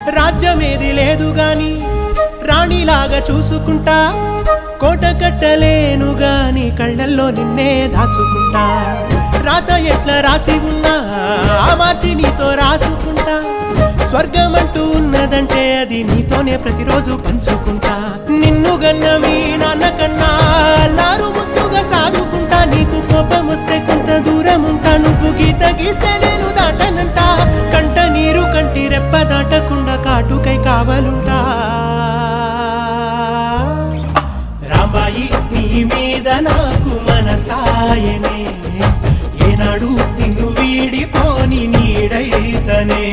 రాజ్యమేది లేదు గాని రాణిలాగా చూసుకుంటా, కోట కట్టలేను గాని కళ్ళల్లో నిన్నే దాచుకుంటా. రాత ఎట్లా రాసి ఉన్నా ఆ మార్చి నీతో రాసుకుంటా. స్వర్గమంటూ ఉన్నదంటే అది నీతోనే ప్రతిరోజు పంచుకుంటా. నిన్ను గన్న మీ నాన్న కన్నా అల్లారు ముద్దుగా సాదుకుంటా. నీకు కోపం వస్తే కొంత దూరం ఉంటా, నువ్వు గీత గీస్తే నేను దాటనంటా. కంట నీరు కంటి రెప్ప దాటకుండా కాటుకై కావలుంటా. రాంబాయి నీ మీద నాకు మనసాయనే, ఏనాడు నిన్ను వీడిపోని నీడైతనే.